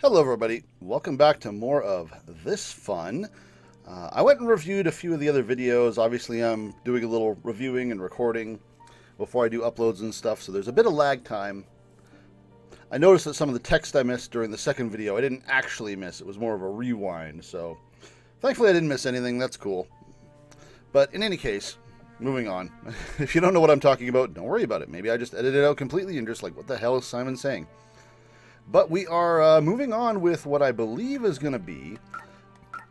Hello everybody, welcome back to more of this fun. I went and reviewed a few of the other videos. Obviously I'm doing a little reviewing and recording before I do uploads and stuff, so there's a bit of lag time. I noticed that some of the text I missed during the second video I didn't actually miss. It was more of a rewind, so thankfully I didn't miss anything. That's cool. But in any case, moving on. If you don't know what I'm talking about, don't worry about it. Maybe I just edited it out completely and just like, what the hell is Psy'Min saying? But we are moving on with what I believe is going to be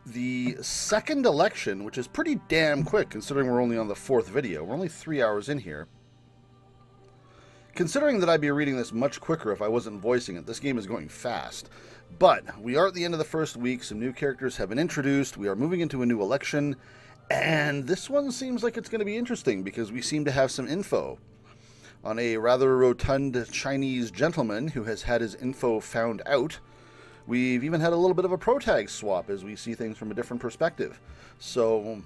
the second election, which is pretty damn quick considering we're only on the fourth video. We're only 3 hours in here. Considering that I'd be reading this much quicker if I wasn't voicing it, this game is going fast. But we are at the end of the first week. Some new characters have been introduced. We are moving into a new election. And this one seems like it's going to be interesting because we seem to have some info on a rather rotund Chinese gentleman who has had his info found out. We've even had a little bit of a protag swap as we see things from a different perspective. So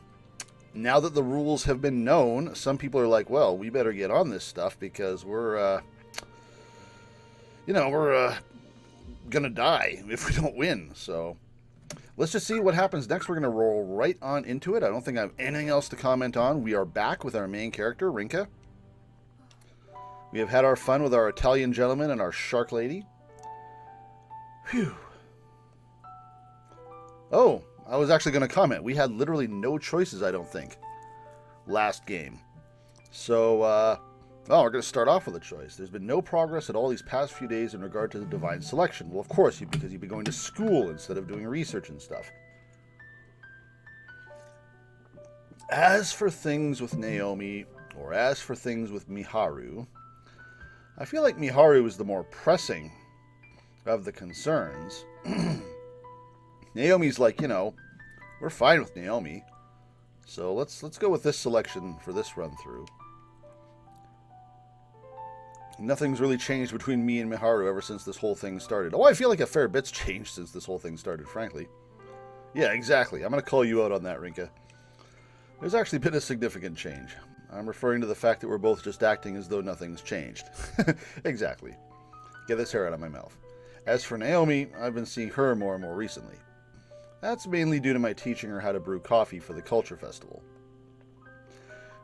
now that the rules have been known, some people are like, well, we better get on this stuff because we're gonna die if we don't win. So let's just see what happens next. We're going to roll right on into it. I don't think I have anything else to comment on. We are back with our main character, Rinka. We have had our fun with our Italian gentleman and our shark lady. Phew. Oh, I was actually going to comment. We had literally no choices, I don't think, last game. So, we're going to start off with a choice. There's been no progress at all these past few days in regard to the divine selection. Well, of course, because you've been going to school instead of doing research and stuff. As for things with Naomi, or as for things with Miharu, I feel like Miharu is the more pressing of the concerns. Naomi's like, we're fine with Naomi. So let's go with this selection for this run through. Nothing's really changed between me and Miharu ever since this whole thing started. Oh, I feel like a fair bit's changed since this whole thing started, frankly. Yeah, exactly. I'm going to call you out on that, Rinka. There's actually been a significant change. I'm referring to the fact that we're both just acting as though nothing's changed. Exactly. Get this hair out of my mouth. As for Naomi, I've been seeing her more and more recently. That's mainly due to my teaching her how to brew coffee for the Culture Festival.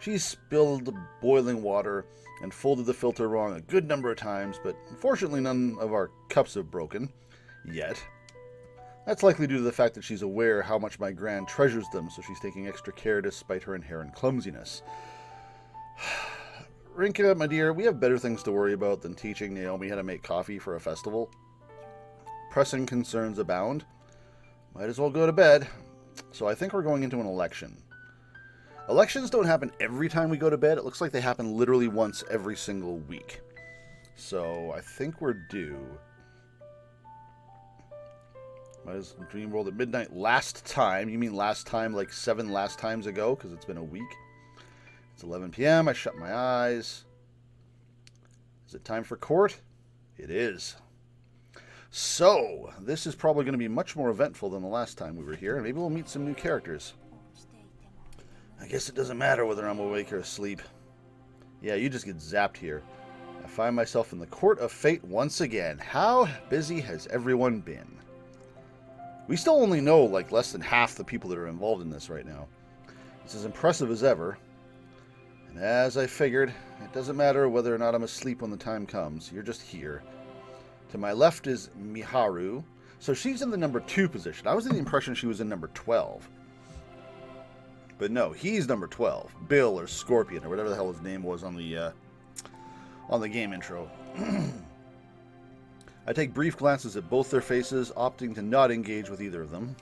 She spilled boiling water and folded the filter wrong a good number of times, but unfortunately none of our cups have broken. Yet. That's likely due to the fact that she's aware how much my Gran treasures them, so she's taking extra care despite her inherent clumsiness. Rinka, my dear, we have better things to worry about than teaching Naomi how to make coffee for a festival. Pressing concerns abound. Might as well go to bed. So I think we're going into an election. Elections don't happen every time we go to bed. It looks like they happen literally once every single week. So I think we're due. Dream World at midnight last time. You mean last time like 7 last times ago? Because it's been a week. It's 11 p.m. I shut my eyes. Is it time for court? It is. So, this is probably going to be much more eventful than the last time we were here. And maybe we'll meet some new characters. I guess it doesn't matter whether I'm awake or asleep. Yeah, you just get zapped here. I find myself in the court of fate once again. How busy has everyone been? We still only know like less than half the people that are involved in this right now. It's as impressive as ever. And as I figured, it doesn't matter whether or not I'm asleep when the time comes. You're just here. To my left is Miharu. So she's in the number 2 position. I was in the impression she was in number 12. But no, he's number 12. Bill or Scorpion or whatever the hell his name was on the game intro. I take brief glances at both their faces, opting to not engage with either of them.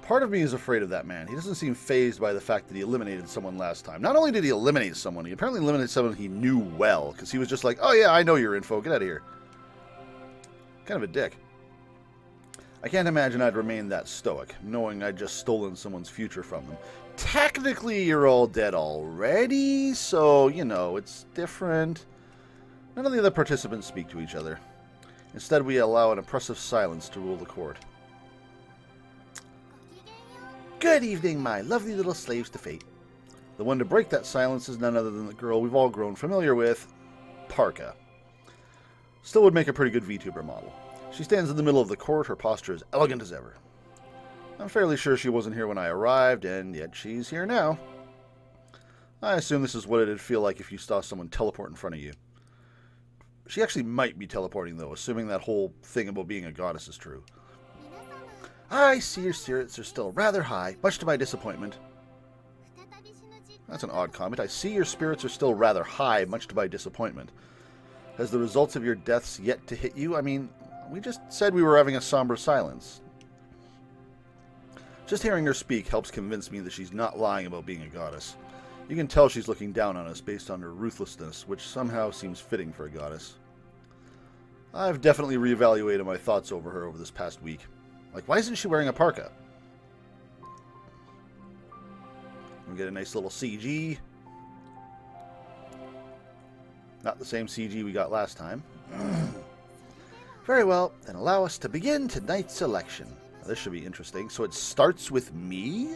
Part of me is afraid of that man. He doesn't seem fazed by the fact that he eliminated someone last time. Not only did he eliminate someone, he apparently eliminated someone he knew well, because he was just like, oh yeah, I know your info, get out of here. Kind of a dick. I can't imagine I'd remain that stoic, knowing I'd just stolen someone's future from them. Technically, you're all dead already, so, it's different. None of the other participants speak to each other. Instead, we allow an oppressive silence to rule the court. Good evening, my lovely little slaves to fate. The one to break that silence is none other than the girl we've all grown familiar with, Parka. Still would make a pretty good VTuber model. She stands in the middle of the court, her posture as elegant as ever. I'm fairly sure she wasn't here when I arrived, and yet she's here now. I assume this is what it'd feel like if you saw someone teleport in front of you. She actually might be teleporting, though, assuming that whole thing about being a goddess is true. I see your spirits are still rather high, much to my disappointment. That's an odd comment. I see your spirits are still rather high, much to my disappointment. Has the results of your deaths yet to hit you? I mean, we just said we were having a somber silence. Just hearing her speak helps convince me that she's not lying about being a goddess. You can tell she's looking down on us based on her ruthlessness, which somehow seems fitting for a goddess. I've definitely reevaluated my thoughts over her over this past week. Like, why isn't she wearing a parka? We get a nice little CG. Not the same CG we got last time. Very well, then allow us to begin tonight's election. Now, this should be interesting. So it starts with me?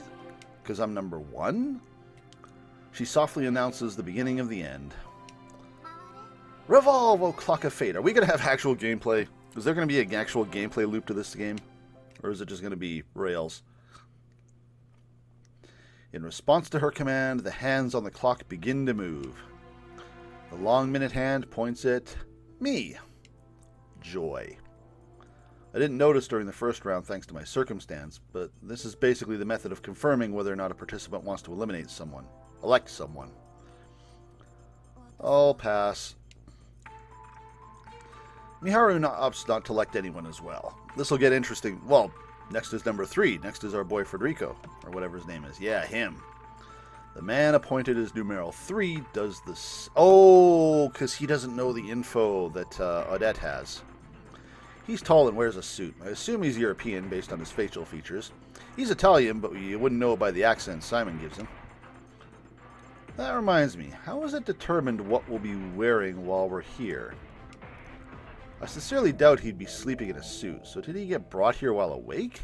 Because I'm number 1? She softly announces the beginning of the end. Revolve, O Clock of Fate. Are we going to have actual gameplay? Is there going to be an actual gameplay loop to this game? Or is it just going to be rails? In response to her command, the hands on the clock begin to move. The long minute hand points at me. Joy. I didn't notice during the first round thanks to my circumstance, but this is basically the method of confirming whether or not a participant wants to eliminate someone. Elect someone. I'll pass. Miharu opts not to elect anyone as well. This will get interesting. Well, next is number 3. Next is our boy Federico, or whatever his name is. Yeah, him. The man appointed as numeral 3 does this. Oh, because he doesn't know the info that Odette has. He's tall and wears a suit. I assume he's European based on his facial features. He's Italian, but you wouldn't know it by the accent Psy'Min gives him. That reminds me, how is it determined what we'll be wearing while we're here? I sincerely doubt he'd be sleeping in a suit, so did he get brought here while awake?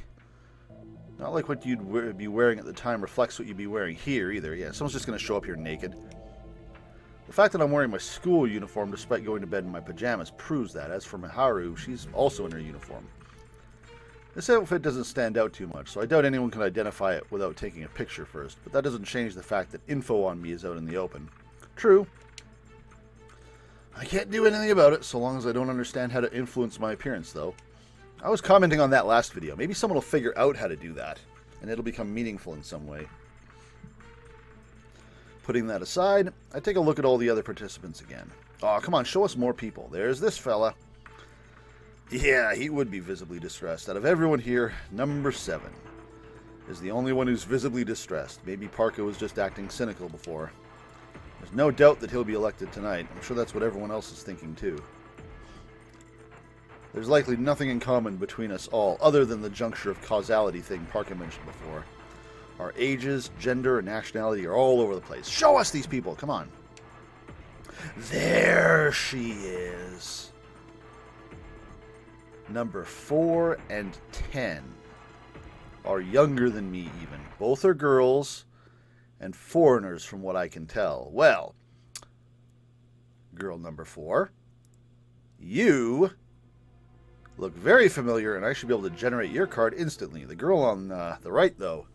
Not like what you'd be wearing at the time reflects what you'd be wearing here, either. Yeah, someone's just going to show up here naked. The fact that I'm wearing my school uniform despite going to bed in my pajamas proves that. As for Miharu, she's also in her uniform. This outfit doesn't stand out too much, so I doubt anyone can identify it without taking a picture first, but that doesn't change the fact that info on me is out in the open. True. I can't do anything about it, so long as I don't understand how to influence my appearance, though. I was commenting on that last video. Maybe someone will figure out how to do that, and it'll become meaningful in some way. Putting that aside, I take a look at all the other participants again. Aw, come on, show us more people. There's this fella. Yeah, he would be visibly distressed. Out of everyone here, number 7 is the only one who's visibly distressed. Maybe Parker was just acting cynical before. There's no doubt that he'll be elected tonight. I'm sure that's what everyone else is thinking too. There's likely nothing in common between us all other than the juncture of causality thing Parker mentioned before. Our ages, gender, and nationality are all over the place. Show us these people, come on. There she is. Number 4 and 10 are younger than me even. Both are girls and foreigners from what I can tell. Well, girl number 4, you look very familiar and I should be able to generate your card instantly. The girl on the right, though.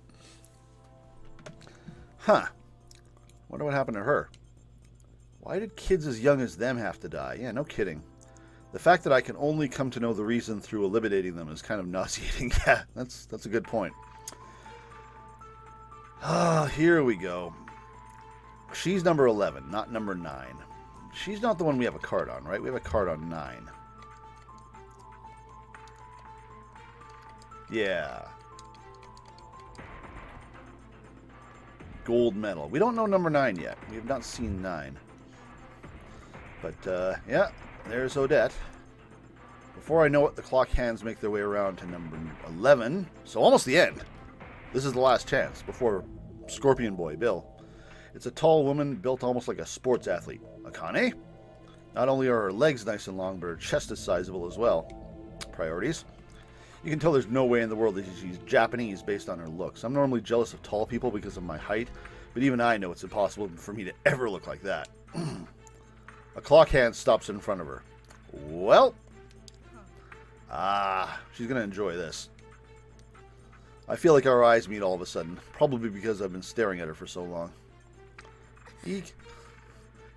Huh. Wonder what happened to her. Why did kids as young as them have to die? Yeah, no kidding. The fact that I can only come to know the reason through eliminating them is kind of nauseating. Yeah, that's a good point. Ah, here we go. She's number 11, not number 9. She's not the one we have a card on, right? We have a card on 9. Yeah. Gold medal. We don't know number 9 yet. We have not seen 9. But, yeah, there's Odette. Before I know it, the clock hands make their way around to number 11. So almost the end. This is the last chance before Scorpion Boy, Bill. It's a tall woman built almost like a sports athlete. Akane? Not only are her legs nice and long, but her chest is sizable as well. Priorities. You can tell there's no way in the world that she's Japanese based on her looks. I'm normally jealous of tall people because of my height, but even I know it's impossible for me to ever look like that. A clock hand stops in front of her. Well, Ah, she's going to enjoy this. I feel like our eyes meet all of a sudden. Probably because I've been staring at her for so long. Eek.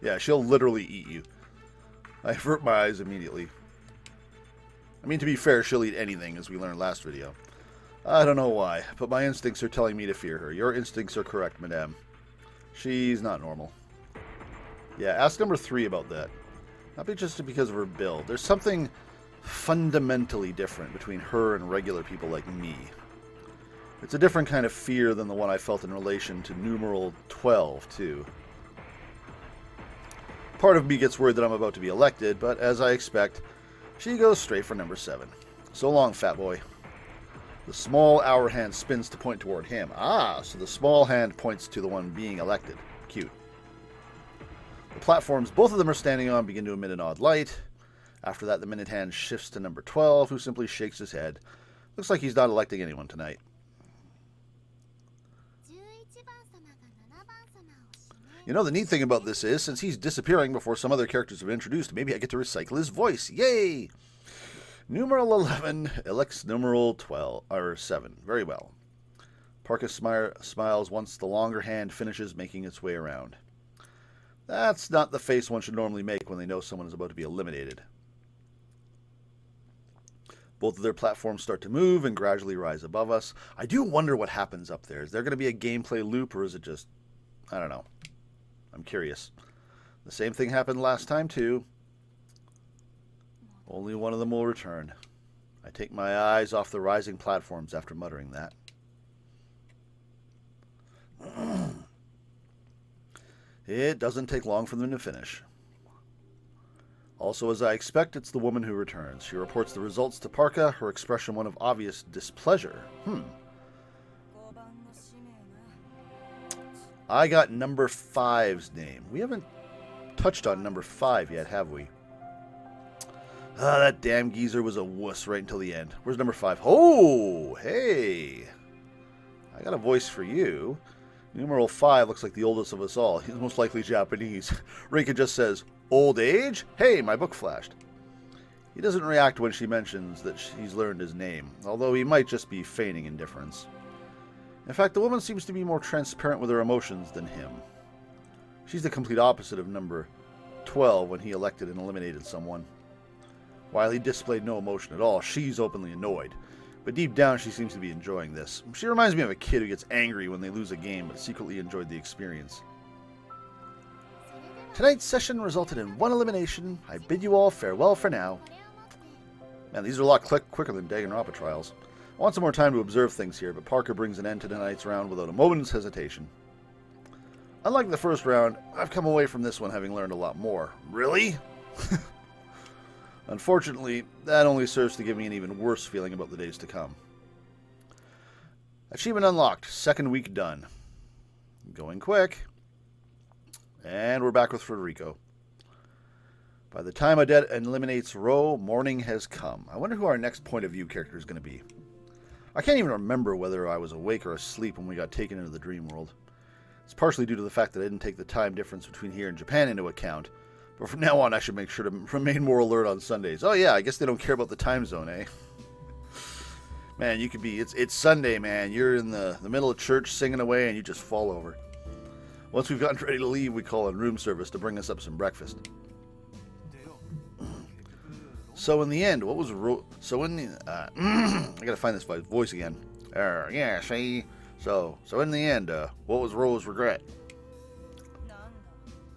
Yeah, she'll literally eat you. I avert my eyes immediately. I mean, to be fair, she'll eat anything, as we learned last video. I don't know why, but my instincts are telling me to fear her. Your instincts are correct, madame. She's not normal. Yeah, ask number 3 about that. Not just because of her build. There's something fundamentally different between her and regular people like me. It's a different kind of fear than the one I felt in relation to numeral 12, too. Part of me gets worried that I'm about to be elected, but as I expect, she goes straight for number 7. So long, fat boy. The small hour hand spins to point toward him. Ah, so the small hand points to the one being elected. Cute. The platforms both of them are standing on begin to emit an odd light. After that, the minute hand shifts to number 12, who simply shakes his head. Looks like he's not electing anyone tonight. You know, the neat thing about this is, since he's disappearing before some other characters have been introduced, maybe I get to recycle his voice. Yay! Numeral 11 elects numeral 12, or 7. Very well. Parka smiles once the longer hand finishes making its way around. That's not the face one should normally make when they know someone is about to be eliminated. Both of their platforms start to move and gradually rise above us. I do wonder what happens up there. Is there going to be a gameplay loop, or is it just... I don't know. I'm curious. The same thing happened last time, too. Only one of them will return. I take my eyes off the rising platforms after muttering that. It doesn't take long for them to finish. Also, as I expect, it's the woman who returns. She reports the results to Parka, her expression one of obvious displeasure. I got number 5's name. We haven't touched on number 5 yet, have we? Ah, that damn geezer was a wuss right until the end. Where's number 5? Oh, hey. I got a voice for you. Numeral 5 looks like the oldest of us all. He's most likely Japanese. Rika just says, old age? Hey, my book flashed. He doesn't react when she mentions that he's learned his name, although he might just be feigning indifference. In fact, the woman seems to be more transparent with her emotions than him. She's the complete opposite of number 12 when he elected and eliminated someone. While he displayed no emotion at all, she's openly annoyed. But deep down, she seems to be enjoying this. She reminds me of a kid who gets angry when they lose a game, but secretly enjoyed the experience. Tonight's session resulted in 1 elimination. I bid you all farewell for now. Man, these are a lot quicker than Danganronpa trials. I want some more time to observe things here, but Parker brings an end to tonight's round without a moment's hesitation. Unlike the first round, I've come away from this one having learned a lot more. Really? Unfortunately, that only serves to give me an even worse feeling about the days to come. Achievement unlocked. 2nd week done. Going quick. And we're back with Federico. By the time Odette eliminates Ro, morning has come. I wonder who our next point of view character is going to be. I can't even remember whether I was awake or asleep when we got taken into the dream world. It's partially due to the fact that I didn't take the time difference between here and Japan into account. But from now on, I should make sure to remain more alert on Sundays. Oh yeah, I guess they don't care about the time zone, eh? Man, you could be... It's Sunday, man. You're in the middle of church singing away and you just fall over. Once we've gotten ready to leave, we call in room service to bring us up some breakfast. So in the end, what was... I gotta find this voice again. Yeah, see? So in the end, what was Ro's regret?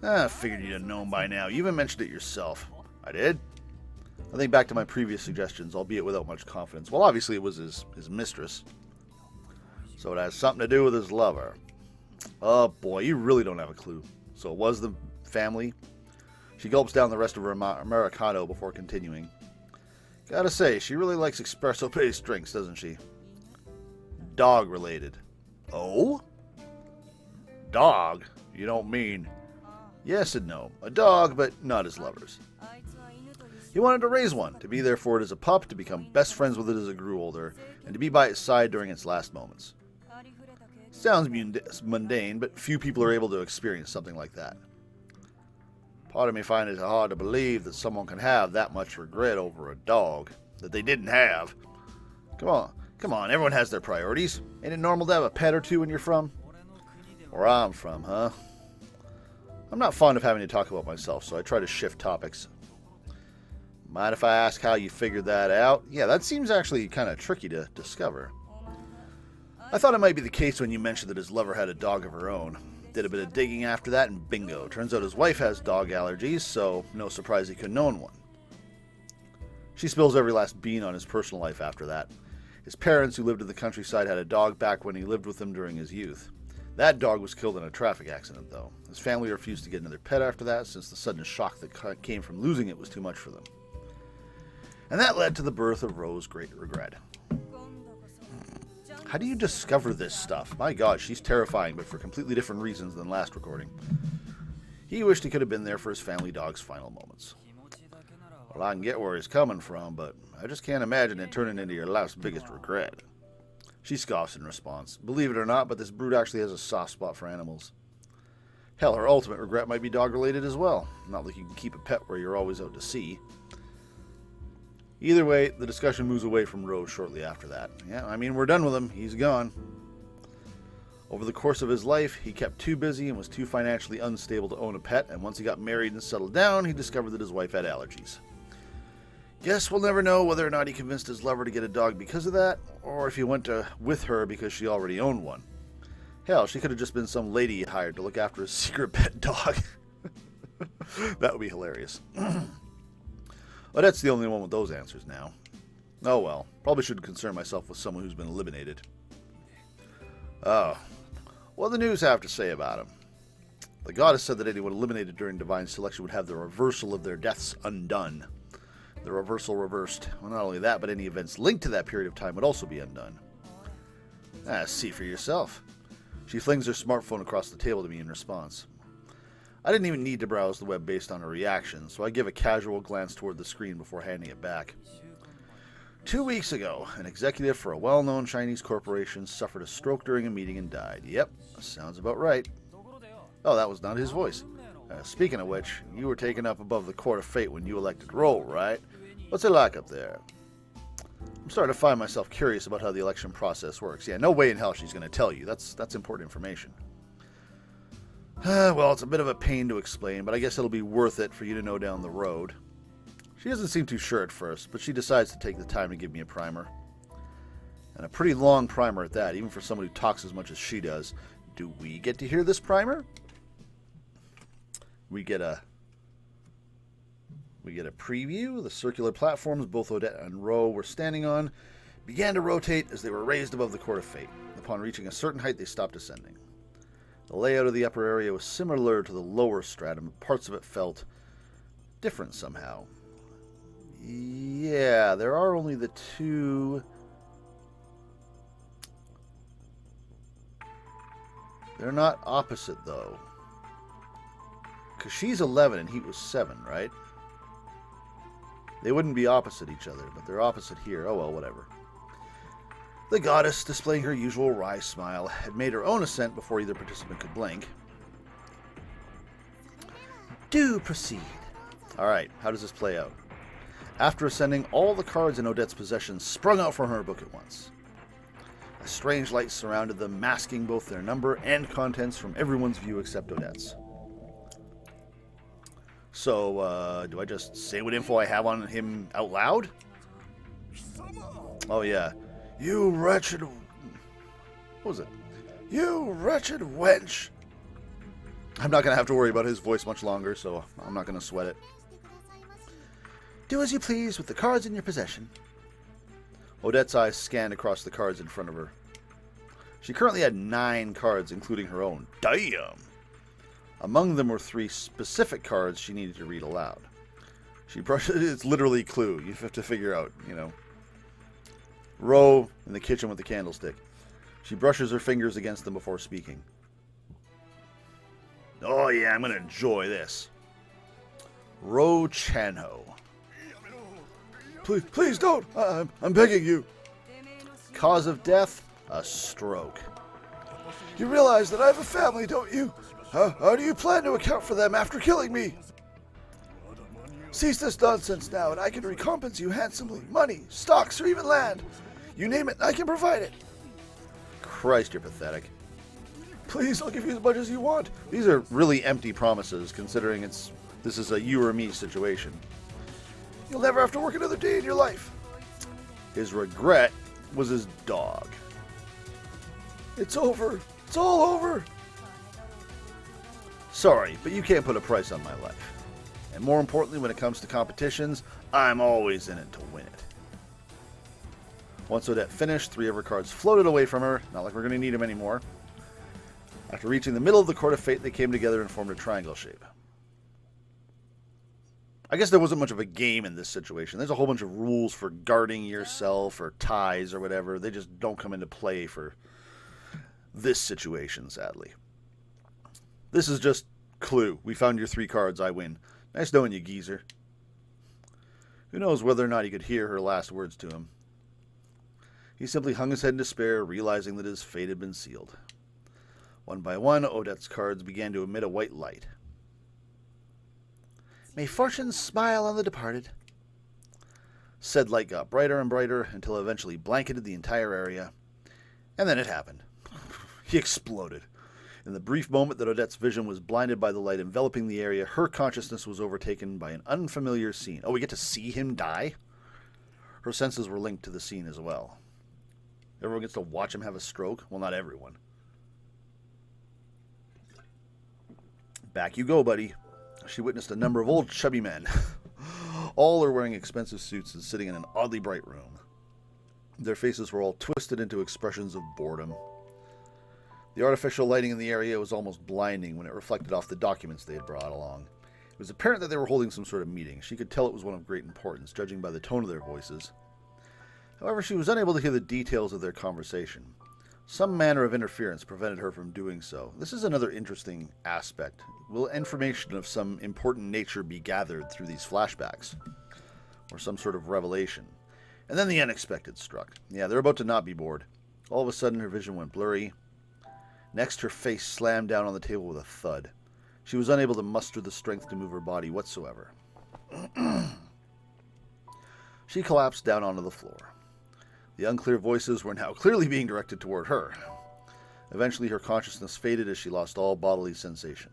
I figured you'd have known by now. You even mentioned it yourself. I did? I think back to my previous suggestions, albeit without much confidence. Well, obviously it was his mistress. So it has something to do with his lover. Oh boy, you really don't have a clue. So it was the family? She gulps down the rest of her Americano before continuing. Gotta say, she really likes espresso-based drinks, doesn't she? Dog-related. Oh? Dog? You don't mean... Yes and no. A dog, but not his lover's. He wanted to raise one, to be there for it as a pup, to become best friends with it as it grew older, and to be by its side during its last moments. Sounds mundane, but few people are able to experience something like that. Part of me finds it hard to believe that someone can have that much regret over a dog. that they didn't have. Come on, everyone has their priorities. Ain't it normal to have a pet or two when you're from? Where I'm from, huh? I'm not fond of having to talk about myself, so I try to shift topics. Mind if I ask how you figured that out? Yeah, that seems actually kind of tricky to discover. I thought it might be the case when you mentioned that his lover had a dog of her own. Did a bit of digging after that, and bingo. Turns out his wife has dog allergies, so no surprise he couldn't own one. She spills every last bean on his personal life after that. His parents, who lived in the countryside, had a dog back when he lived with them during his youth. That dog was killed in a traffic accident, though. His family refused to get another pet after that, since the sudden shock that came from losing it was too much for them. And that led to the birth of Ro's great regret. How do you discover this stuff? My God, she's terrifying, but for completely different reasons than last recording. He wished he could have been there for his family dog's final moments. Well, I can get where he's coming from, but I just can't imagine it turning into your life's biggest regret. She scoffs in response. Believe it or not, but this brute actually has a soft spot for animals. Hell, her ultimate regret might be dog-related as well. Not like you can keep a pet where you're always out to sea. Either way, the discussion moves away from Rose shortly after that. Yeah, I mean, we're done with him. He's gone. Over the course of his life, he kept too busy and was too financially unstable to own a pet, and once he got married and settled down, he discovered that his wife had allergies. Guess we'll never know whether or not he convinced his lover to get a dog because of that, or if he went with her because she already owned one. Hell, she could have just been some lady he hired to look after his secret pet dog. That would be hilarious. Well, that's the only one with those answers now. Oh well, probably shouldn't concern myself with someone who's been eliminated. Oh, what do the news have to say about him? The goddess said that anyone eliminated during divine selection would have the reversal of their deaths undone. The reversal reversed. Well, not only that, but any events linked to that period of time would also be undone. See for yourself. She flings her smartphone across the table to me in response. I didn't even need to browse the web based on her reaction, so I give a casual glance toward the screen before handing it back. 2 weeks ago, an executive for a well-known Chinese corporation suffered a stroke during a meeting and died. Yep, sounds about right. Oh, that was not his voice. Speaking of which, you were taken up above the court of fate when you elected Ro, right? What's it like up there? I'm starting to find myself curious about how the election process works. Yeah, no way in hell she's going to tell you. That's important information. Well, it's a bit of a pain to explain, but I guess it'll be worth it for you to know down the road. She doesn't seem too sure at first, but she decides to take the time to give me a primer. And a pretty long primer at that, even for someone who talks as much as she does. Do we get to hear this primer? We get a preview. The circular platforms both Odette and Ro were standing on began to rotate as they were raised above the court of fate. Upon reaching a certain height, they stopped descending. The layout of the upper area was similar to the lower stratum, but parts of it felt different somehow. Yeah, there are only the two. They're not opposite, though. Because she's 11 and he was 7, right? They wouldn't be opposite each other, but they're opposite here. Oh well, whatever. The goddess, displaying her usual wry smile, had made her own ascent before either participant could blink. Do proceed. Alright, how does this play out? After ascending, all the cards in Odette's possession sprung out from her book at once. A strange light surrounded them, masking both their number and contents from everyone's view except Odette's. So, do I just say what info I have on him out loud? Oh yeah. You wretched... What was it? You wretched wench! I'm not going to have to worry about his voice much longer, so I'm not going to sweat it. Do as you please with the cards in your possession. Odette's eyes scanned across the cards in front of her. She currently had 9 cards, including her own. Damn! Among them were 3 specific cards she needed to read aloud. She brushed... It's literally Clue. You have to figure out, you know. Ro in the kitchen with the candlestick. She brushes her fingers against them before speaking. Oh yeah, I'm going to enjoy this. Ro Chanho. Please don't. I'm begging you. Cause of death? A stroke. You realize that I have a family, don't you? How do you plan to account for them after killing me? Cease this nonsense now, and I can recompense you handsomely. Money, stocks, or even land. You name it, I can provide it. Christ, you're pathetic. Please, I'll give you as much as you want. These are really empty promises, considering this is a you or me situation. You'll never have to work another day in your life. His regret was his dog. It's over. It's all over. Sorry, but you can't put a price on my life. And more importantly, when it comes to competitions, I'm always in it to win it. Once Odette finished, 3 of her cards floated away from her. Not like we're going to need them anymore. After reaching the middle of the Court of Fate, they came together and formed a triangle shape. I guess there wasn't much of a game in this situation. There's a whole bunch of rules for guarding yourself or ties or whatever. They just don't come into play for this situation, sadly. This is just clue. We found your 3 cards. I win. Nice knowing you, geezer. Who knows whether or not he could hear her last words to him. He simply hung his head in despair, realizing that his fate had been sealed. One by one, Odette's cards began to emit a white light. May fortune smile on the departed. Said light got brighter and brighter until it eventually blanketed the entire area. And then it happened. He exploded. In the brief moment that Odette's vision was blinded by the light enveloping the area, her consciousness was overtaken by an unfamiliar scene. Oh, we get to see him die? Her senses were linked to the scene as well. Everyone gets to watch him have a stroke? Well, not everyone. Back you go, buddy. She witnessed a number of old chubby men. All are wearing expensive suits and sitting in an oddly bright room. Their faces were all twisted into expressions of boredom. The artificial lighting in the area was almost blinding when it reflected off the documents they had brought along. It was apparent that they were holding some sort of meeting. She could tell it was one of great importance, judging by the tone of their voices. However, she was unable to hear the details of their conversation. Some manner of interference prevented her from doing so. This is another interesting aspect. Will information of some important nature be gathered through these flashbacks? Or some sort of revelation? And then the unexpected struck. Yeah, they're about to not be bored. All of a sudden, her vision went blurry. Next, her face slammed down on the table with a thud. She was unable to muster the strength to move her body whatsoever. She collapsed down onto the floor. The unclear voices were now clearly being directed toward her. Eventually, her consciousness faded as she lost all bodily sensation.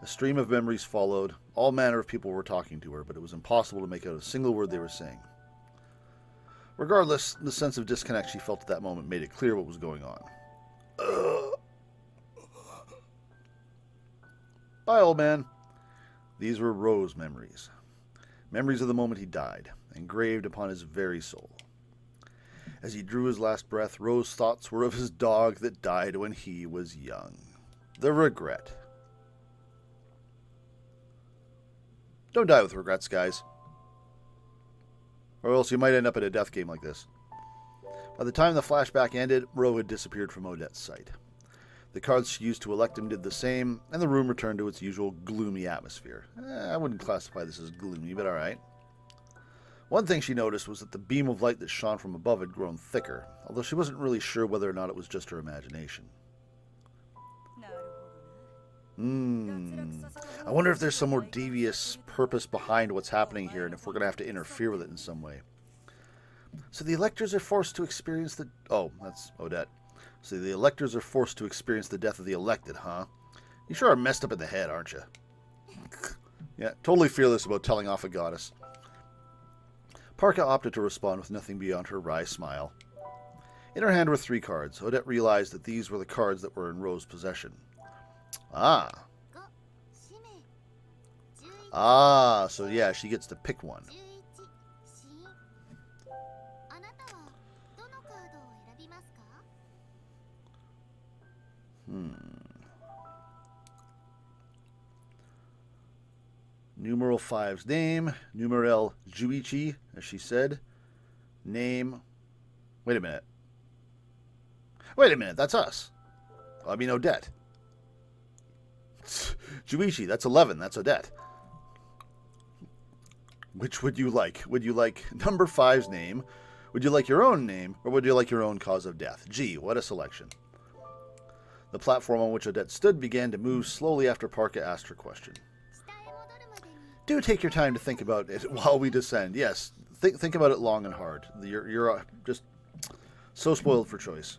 A stream of memories followed. All manner of people were talking to her, but it was impossible to make out a single word they were saying. Regardless, the sense of disconnect she felt at that moment made it clear what was going on. Bye, old man. These were Ro's memories. Memories of the moment he died, engraved upon his very soul. As he drew his last breath, Ro's thoughts were of his dog that died when he was young. The regret. Don't die with regrets, guys. Or else you might end up in a death game like this. By the time the flashback ended, Ro had disappeared from Odette's sight. The cards she used to elect him did the same, and the room returned to its usual gloomy atmosphere. I wouldn't classify this as gloomy, but alright. One thing she noticed was that the beam of light that shone from above had grown thicker, although she wasn't really sure whether or not it was just her imagination. I wonder if there's some more devious purpose behind what's happening here, and if we're going to have to interfere with it in some way. So the electors are forced to experience the... Oh, that's Odette. So the electors are forced to experience the death of the elected, huh? You sure are messed up in the head, aren't you? Yeah, totally fearless about telling off a goddess. Parka opted to respond with nothing beyond her wry smile. In her hand were 3 cards. Odette realized that these were the cards that were in Ro's possession. So yeah, she gets to pick one. Numeral 5's name. Numeral Juichi, as she said. Name. Wait a minute. That's us. I mean, Odette. Juichi, that's 11. That's Odette. Which would you like? Would you like number 5's name? Would you like your own name? Or would you like your own cause of death? Gee, what a selection. The platform on which Odette stood began to move slowly after Parka asked her question. Do take your time to think about it while we descend. Yes, think about it long and hard. You're just so spoiled for choice.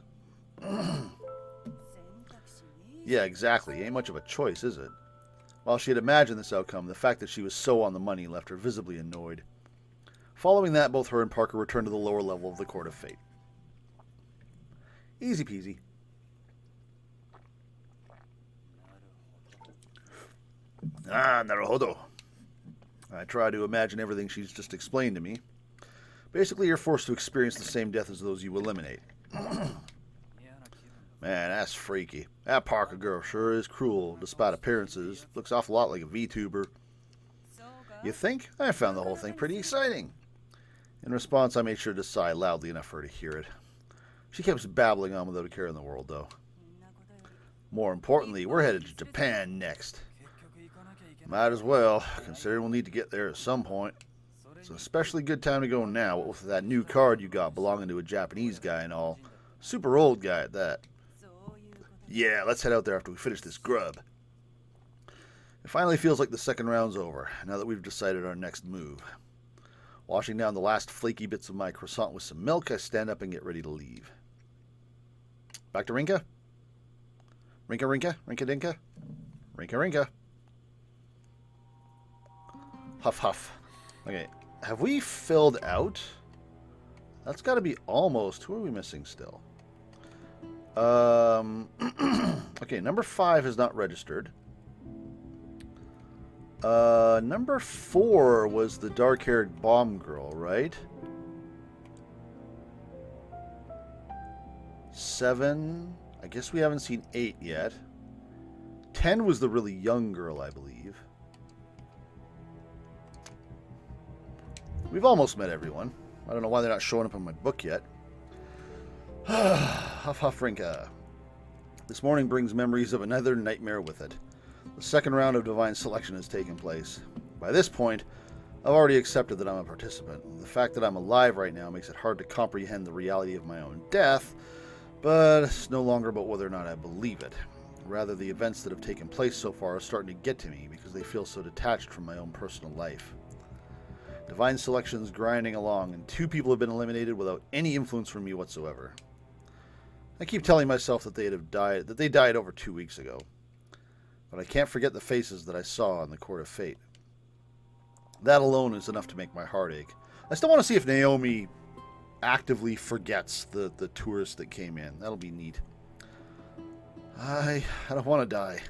Yeah, exactly. Ain't much of a choice, is it? While she had imagined this outcome, the fact that she was so on the money left her visibly annoyed. Following that, both her and Parker returned to the lower level of the Court of Fate. Easy peasy. Ah, naruhodo. I try to imagine everything she's just explained to me. Basically, you're forced to experience the same death as those you eliminate. Man, that's freaky. That Parker girl sure is cruel, despite appearances. Looks awful lot like a VTuber. You think? I found the whole thing pretty exciting. In response, I made sure to sigh loudly enough for her to hear it. She kept babbling on without a care in the world, though. More importantly, we're headed to Japan next. Might as well, considering we'll need to get there at some point. It's an especially good time to go now, with that new card you got belonging to a Japanese guy and all. Super old guy at that. Yeah, let's head out there after we finish this grub. It finally feels like the second round's over, now that we've decided our next move. Washing down the last flaky bits of my croissant with some milk, I stand up and get ready to leave. Back to Rinka? Rinka, Rinka? Rinka Dinka? Rinka, Rinka. Huff, huff. Okay, have we filled out? That's got to be almost. Who are we missing still? Okay, number 5 is not registered. Number 4 was the dark-haired bomb girl, right? 7. I guess we haven't seen 8 yet. 10 was the really young girl, I believe. We've almost met everyone. I don't know why they're not showing up in my book yet. Huff Huff Rinka. This morning brings memories of another nightmare with it. The second round of Divine Selection has taken place. By this point, I've already accepted that I'm a participant. The fact that I'm alive right now makes it hard to comprehend the reality of my own death, but it's no longer about whether or not I believe it. Rather, the events that have taken place so far are starting to get to me because they feel so detached from my own personal life. Divine Selection's grinding along, and 2 people have been eliminated without any influence from me whatsoever. I keep telling myself that they died over 2 weeks ago, but I can't forget the faces that I saw on the Court of Fate. That alone is enough to make my heart ache. I still want to see if Naomi actively forgets the tourists that came in. That'll be neat. I don't want to die.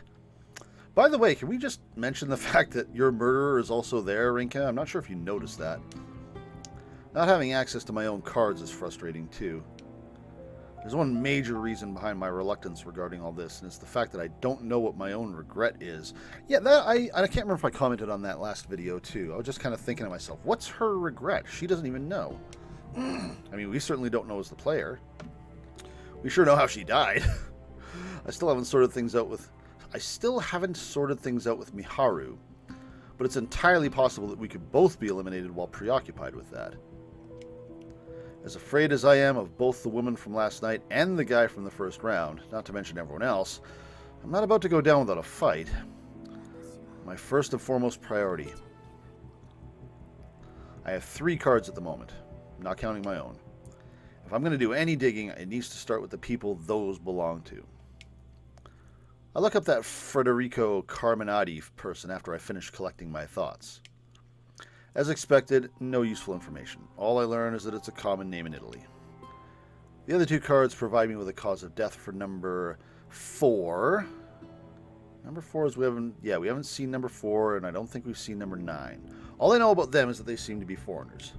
By the way, can we just mention the fact that your murderer is also there, Rinka? I'm not sure if you noticed that. Not having access to my own cards is frustrating, too. There's one major reason behind my reluctance regarding all this, and it's the fact that I don't know what my own regret is. Yeah, I can't remember if I commented on that last video, too. I was just kind of thinking to myself, what's her regret? She doesn't even know. I mean, we certainly don't know as the player. We sure know how she died. I still haven't sorted things out with Miharu, but it's entirely possible that we could both be eliminated while preoccupied with that. As afraid as I am of both the woman from last night and the guy from the first round, not to mention everyone else, I'm not about to go down without a fight. My first and foremost priority. I have 3 cards at the moment, not counting my own. If I'm going to do any digging, it needs to start with the people those belong to. I look up that Federico Carminati person after I finish collecting my thoughts. As expected, no useful information. All I learn is that it's a common name in Italy. The other 2 cards provide me with a cause of death for number 4. Number 4 is we haven't seen number 4, and I don't think we've seen number 9. All I know about them is that they seem to be foreigners.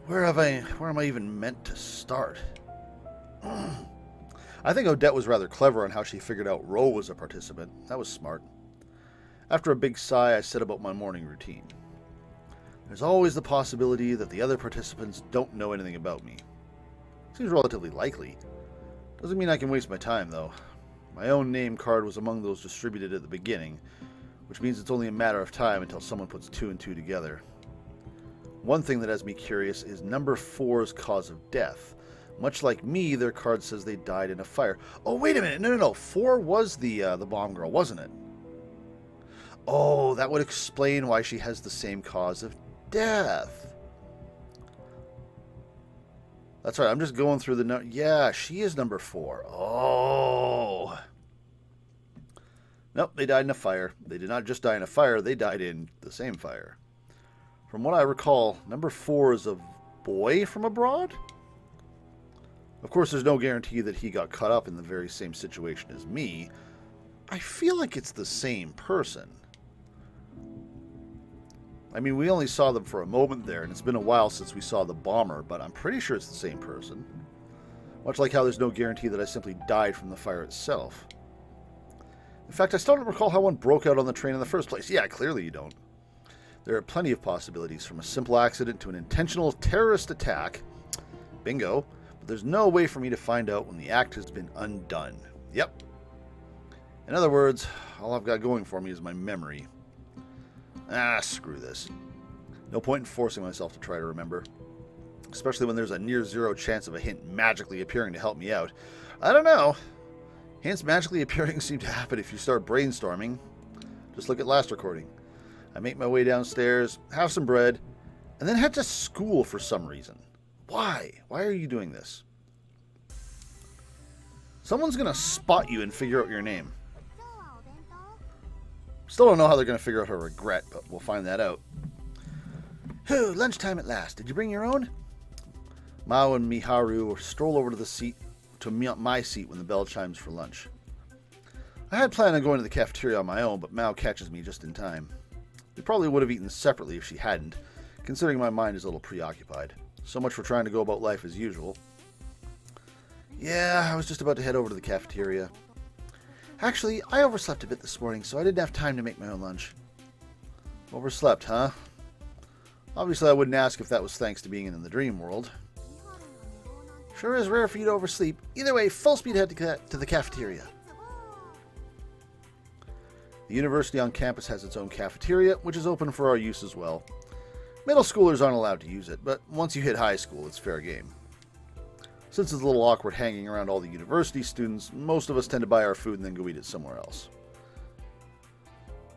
Where am I even meant to start? I think Odette was rather clever on how she figured out Ro was a participant. That was smart. After a big sigh, I set about my morning routine. There's always the possibility that the other participants don't know anything about me. Seems relatively likely. Doesn't mean I can waste my time, though. My own name card was among those distributed at the beginning, which means it's only a matter of time until someone puts 2 and 2 together. One thing that has me curious is number 4's cause of death. Much like me, their card says they died in a fire. Oh, wait a minute. No. 4 was the bomb girl, wasn't it? Oh, that would explain why she has the same cause of death. That's right. I'm just going through the... Yeah, she is number 4. Oh. Nope, they died in a fire. They did not just die in a fire. They died in the same fire. From what I recall, number 4 is a boy from abroad? Of course, there's no guarantee that he got caught up in the very same situation as me. I feel like it's the same person. I mean, we only saw them for a moment there, and it's been a while since we saw the bomber, but I'm pretty sure it's the same person. Much like how there's no guarantee that I simply died from the fire itself. In fact, I still don't recall how one broke out on the train in the first place. Yeah, clearly you don't. There are plenty of possibilities, from a simple accident to an intentional terrorist attack. Bingo. But there's no way for me to find out when the act has been undone. Yep. In other words, all I've got going for me is my memory. Ah, screw this. No point in forcing myself to try to remember. Especially when there's a near zero chance of a hint magically appearing to help me out. I don't know. Hints magically appearing seem to happen if you start brainstorming. Just look at last recording. I make my way downstairs, have some bread, and then head to school for some reason. Why? Why are you doing this? Someone's going to spot you and figure out your name. Still don't know how they're going to figure out her regret, but we'll find that out. Whew, lunchtime at last. Did you bring your own? Mao and Miharu stroll over to my seat when the bell chimes for lunch. I had planned on going to the cafeteria on my own, but Mao catches me just in time. We probably would have eaten separately if she hadn't, considering my mind is a little preoccupied. So much for trying to go about life as usual. Yeah, I was just about to head over to the cafeteria. Actually, I overslept a bit this morning, so I didn't have time to make my own lunch. Overslept, huh? Obviously, I wouldn't ask if that was thanks to being in the dream world. Sure is rare for you to oversleep. Either way, full speed ahead to the cafeteria. The university on campus has its own cafeteria, which is open for our use as well. Middle schoolers aren't allowed to use it, but once you hit high school, it's fair game. Since it's a little awkward hanging around all the university students, most of us tend to buy our food and then go eat it somewhere else.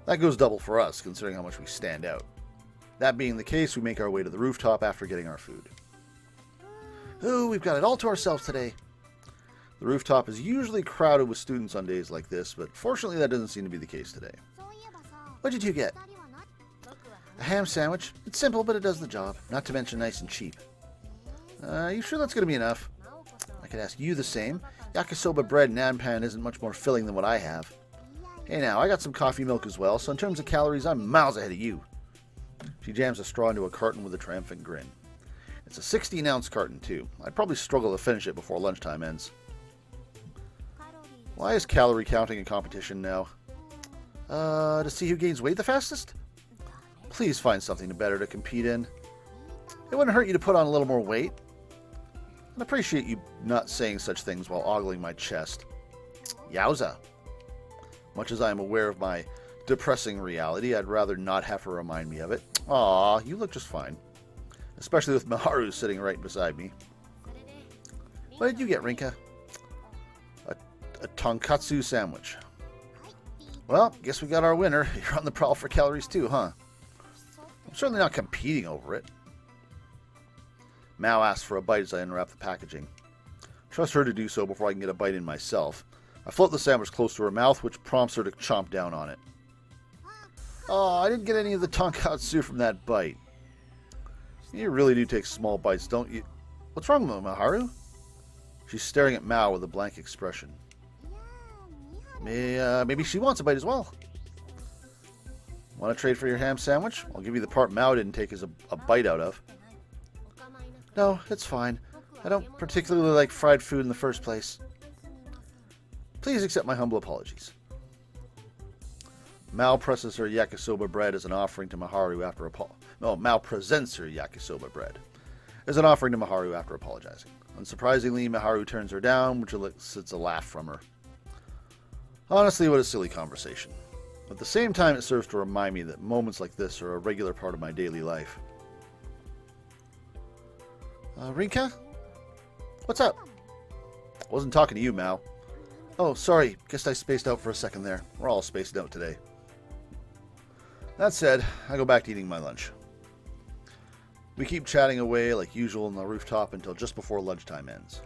That goes double for us, considering how much we stand out. That being the case, we make our way to the rooftop after getting our food. Ooh, we've got it all to ourselves today. The rooftop is usually crowded with students on days like this, but fortunately that doesn't seem to be the case today. What'd you two get? A ham sandwich. It's simple, but it does the job. Not to mention nice and cheap. You sure that's going to be enough? I could ask you the same. Yakisoba bread and nanpan isn't much more filling than what I have. Hey now, I got some coffee milk as well, so in terms of calories, I'm miles ahead of you. She jams a straw into a carton with a triumphant grin. It's a 16-ounce carton, too. I'd probably struggle to finish it before lunchtime ends. Why is calorie counting a competition now? To see who gains weight the fastest? Please find something better to compete in. It wouldn't hurt you to put on a little more weight. I'd appreciate you not saying such things while ogling my chest. Yowza. Much as I am aware of my depressing reality, I'd rather not have her remind me of it. Aw, you look just fine. Especially with Miharu sitting right beside me. What did you get, Rinka? A tonkatsu sandwich. Well, guess we got our winner. You're on the prowl for calories too, huh? I'm certainly not competing over it. Mao asks for a bite as I unwrap the packaging. Trust her to do so before I can get a bite in myself. I float the sandwich close to her mouth, which prompts her to chomp down on it. Oh, I didn't get any of the tonkatsu from that bite. You really do take small bites, don't you? What's wrong with Miharu? She's staring at Mao with a blank expression. Maybe she wants a bite as well. Want to trade for your ham sandwich? I'll give you the part Mao didn't take as a bite out of. No, it's fine. I don't particularly like fried food in the first place. Please accept my humble apologies. Mao presses her yakisoba bread as an offering to Miharu after Mao presents her yakisoba bread as an offering to Miharu after apologizing. Unsurprisingly, Miharu turns her down, which elicits a laugh from her. Honestly, what a silly conversation. At the same time, it serves to remind me that moments like this are a regular part of my daily life. Rinka? What's up? I wasn't talking to you, Mao. Oh, sorry. Guess I spaced out for a second there. We're all spaced out today. That said, I go back to eating my lunch. We keep chatting away like usual on the rooftop until just before lunchtime ends.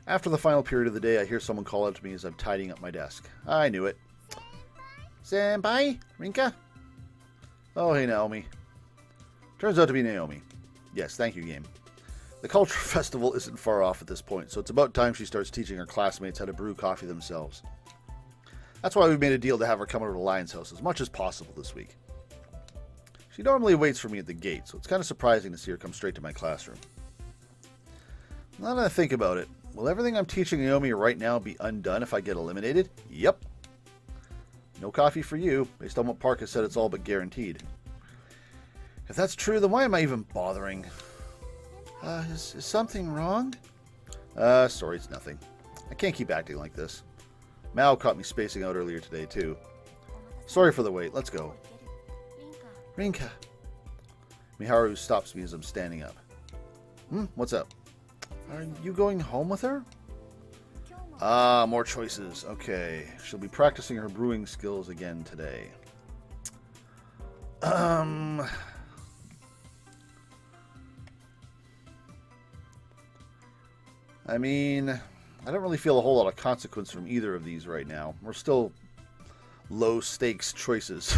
After the final period of the day, I hear someone call out to me as I'm tidying up my desk. I knew it. Senpai? Rinka? Oh, hey, Naomi. Turns out to be Naomi. Yes, thank you, game. The culture festival isn't far off at this point, so it's about time she starts teaching her classmates how to brew coffee themselves. That's why we made a deal to have her come over to Lion's house as much as possible this week. She normally waits for me at the gate, so it's kind of surprising to see her come straight to my classroom. Now that I think about it, will everything I'm teaching Naomi right now be undone if I get eliminated? Yep. No coffee for you, based on what Park has said. It's all but guaranteed. If that's true, then why am I even bothering? Is something wrong? Sorry, it's nothing. I can't keep acting like this. Mao caught me spacing out earlier today, too. Sorry for the wait, let's go. Rinka. Miharu stops me as I'm standing up. What's up? Are you going home with her? Ah, more choices. Okay. She'll be practicing her brewing skills again today. I mean, I don't really feel a whole lot of consequence from either of these right now. We're still low stakes choices.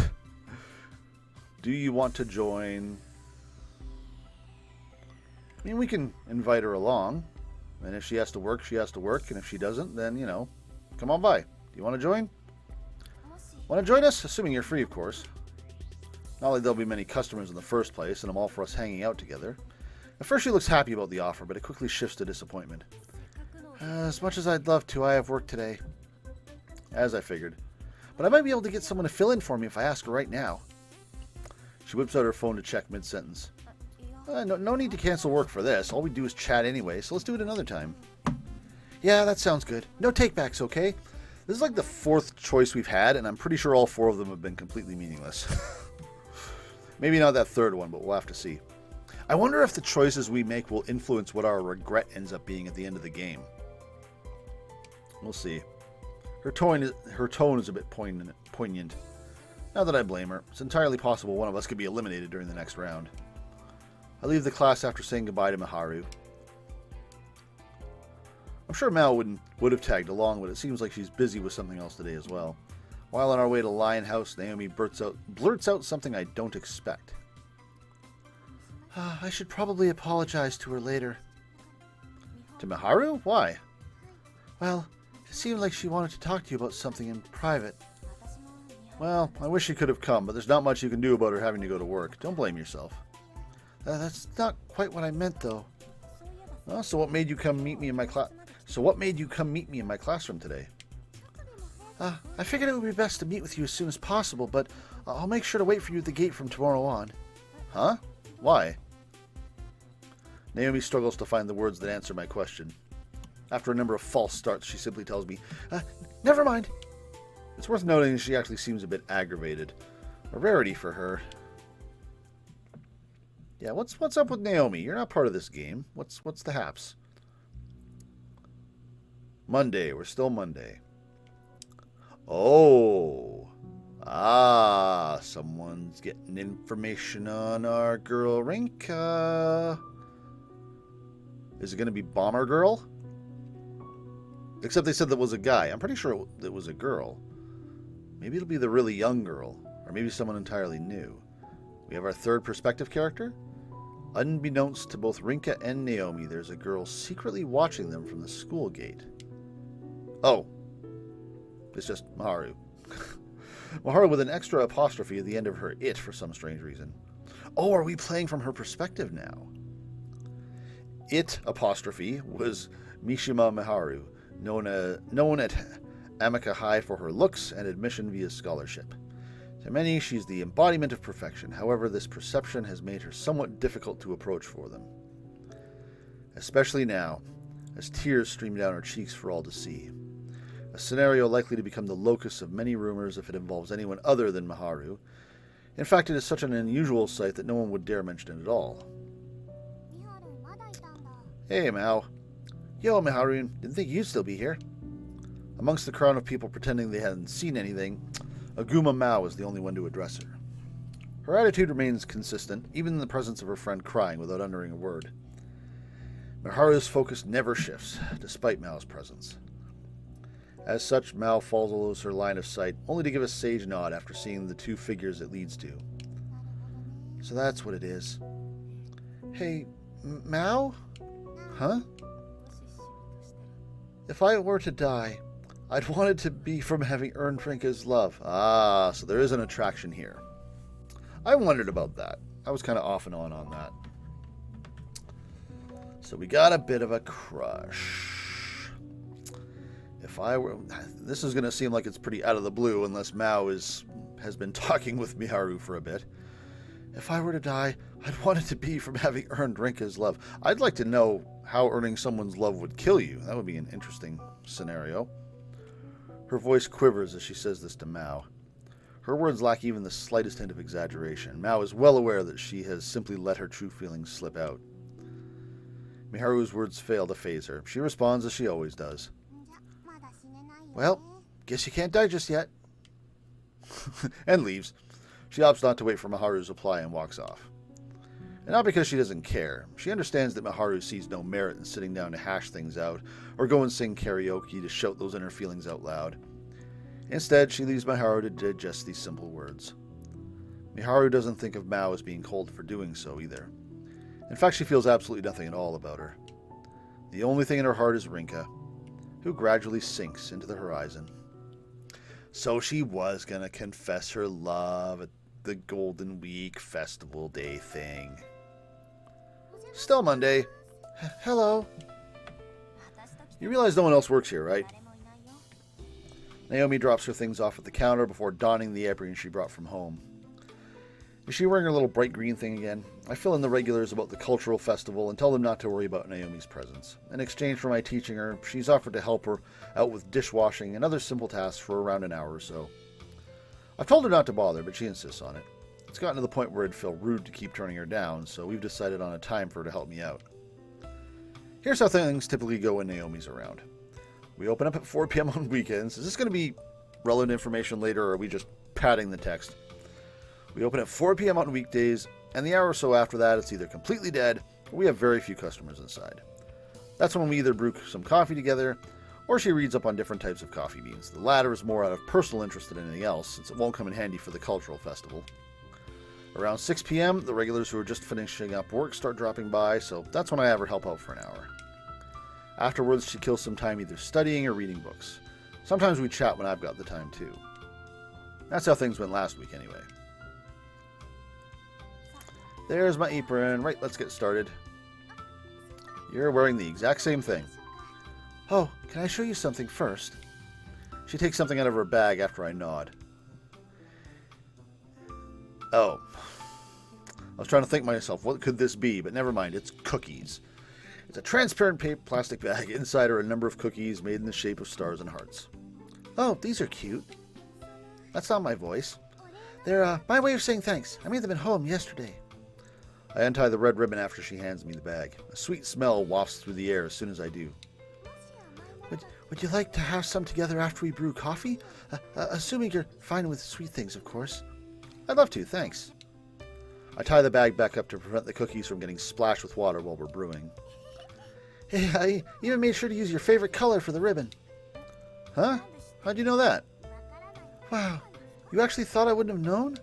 Do you want to join? I mean, we can invite her along, and if she has to work, she has to work, and if she doesn't, then, you know, come on by. Do you want to join? Want to join us? Assuming you're free, of course. Not like there'll be many customers in the first place, and I'm all for us hanging out together. At first she looks happy about the offer, but it quickly shifts to disappointment. As much as I'd love to, I have work today. As I figured. But I might be able to get someone to fill in for me if I ask her right now. She whips out her phone to check mid-sentence. No need to cancel work for this. All we do is chat anyway, so let's do it another time. Yeah, that sounds good. No takebacks, okay? This is like the fourth choice we've had, and I'm pretty sure all four of them have been completely meaningless. Maybe not that third one, but we'll have to see. I wonder if the choices we make will influence what our regret ends up being at the end of the game. We'll see. Her tone is a bit poignant. Not that I blame her. It's entirely possible one of us could be eliminated during the next round. I leave the class after saying goodbye to Miharu. I'm sure Mao would have tagged along, but it seems like she's busy with something else today as well. While on our way to Lion House, Naomi blurts out something I don't expect. I should probably apologize to her later. To Miharu? Why? Well, it seemed like she wanted to talk to you about something in private. Well, I wish she could have come, but there's not much you can do about her having to go to work. Don't blame yourself. That's not quite what I meant, though. So what made you come meet me in my classroom today? I figured it would be best to meet with you as soon as possible, but I'll make sure to wait for you at the gate from tomorrow on. Huh? Why? Naomi struggles to find the words that answer my question. After a number of false starts, she simply tells me, never mind. It's worth noting she actually seems a bit aggravated. A rarity for her. Yeah, what's up with Naomi? You're not part of this game. What's the haps? Monday. We're still Monday. Oh. Someone's getting information on our girl Rinka. Is it going to be Bomber Girl? Except they said that was a guy. I'm pretty sure it was a girl. Maybe it'll be the really young girl. Or maybe someone entirely new. We have our third perspective character. Unbeknownst to both Rinka and Naomi, there's a girl secretly watching them from the school gate. Oh. It's just Miharu. Miharu with an extra apostrophe at the end of her it for some strange reason. Oh, are we playing from her perspective now? It apostrophe was Mishima Miharu, known at Amica High for her looks and admission via scholarship. To many, she's the embodiment of perfection. However, this perception has made her somewhat difficult to approach for them. Especially now, as tears stream down her cheeks for all to see. A scenario likely to become the locus of many rumors if it involves anyone other than Miharu. In fact, it is such an unusual sight that no one would dare mention it at all. Hey, Mao. Yo, Miharu, didn't think you'd still be here. Amongst the crowd of people pretending they hadn't seen anything, Aguma Mao was the only one to address her. Her attitude remains consistent, even in the presence of her friend crying without uttering a word. Miharu's focus never shifts, despite Mao's presence. As such, Mao follows her line of sight, only to give a sage nod after seeing the two figures it leads to. So that's what it is. Hey, Mao? Huh? If I were to die, I'd want it to be from having earned Rinka's love. Ah, so there is an attraction here. I wondered about that. I was kind of off and on that. So we got a bit of a crush. If I were... This is going to seem like it's pretty out of the blue unless Mao has been talking with Miharu for a bit. If I were to die, I'd want it to be from having earned Rinka's love. I'd like to know how earning someone's love would kill you. That would be an interesting scenario. Her voice quivers as she says this to Mao. Her words lack even the slightest hint of exaggeration. Mao is well aware that she has simply let her true feelings slip out. Miharu's words fail to faze her. She responds as she always does. Well, guess you can't die just yet. And leaves. She opts not to wait for Miharu's reply and walks off. And not because she doesn't care. She understands that Miharu sees no merit in sitting down to hash things out, or go and sing karaoke to shout those inner feelings out loud. Instead, she leaves Miharu to digest these simple words. Miharu doesn't think of Mao as being cold for doing so either. In fact, she feels absolutely nothing at all about her. The only thing in her heart is Rinka, who gradually sinks into the horizon. So she was gonna confess her love at the Golden Week Festival Day thing. Still Monday. Hello. You realize no one else works here, right? Naomi drops her things off at the counter before donning the apron she brought from home. Is she wearing her little bright green thing again? I fill in the regulars about the cultural festival and tell them not to worry about Naomi's presence. In exchange for my teaching her, she's offered to help her out with dishwashing and other simple tasks for around an hour or so. I've told her not to bother, but she insists on it. It's gotten to the point where it'd feel rude to keep turning her down, so we've decided on a time for her to help me out. Here's how things typically go when Naomi's around. We open up at 4 p.m. on weekends. Is this going to be relevant information later, or are we just padding the text? We open at 4 p.m. on weekdays, and the hour or so after that, it's either completely dead, or we have very few customers inside. That's when we either brew some coffee together, or she reads up on different types of coffee beans. The latter is more out of personal interest than anything else, since it won't come in handy for the cultural festival. Around 6 p.m., the regulars who are just finishing up work start dropping by, so that's when I have her help out for an hour. Afterwards, she kills some time either studying or reading books. Sometimes we chat when I've got the time too. That's how things went last week anyway. There's my apron. Right, let's get started. You're wearing the exact same thing. Oh, can I show you something first? She takes something out of her bag after I nod. Oh. I was trying to think to myself, what could this be? But never mind, it's cookies. It's a transparent plastic bag. Inside are a number of cookies made in the shape of stars and hearts. Oh, these are cute. That's not my voice. They're my way of saying thanks. I made them at home yesterday. I untie the red ribbon after she hands me the bag. A sweet smell wafts through the air as soon as I do. Would you like to have some together after we brew coffee? Assuming you're fine with sweet things, of course. I'd love to, thanks. I tie the bag back up to prevent the cookies from getting splashed with water while we're brewing. Hey, I even made sure to use your favorite color for the ribbon. Huh? How'd you know that? Wow, you actually thought I wouldn't have known?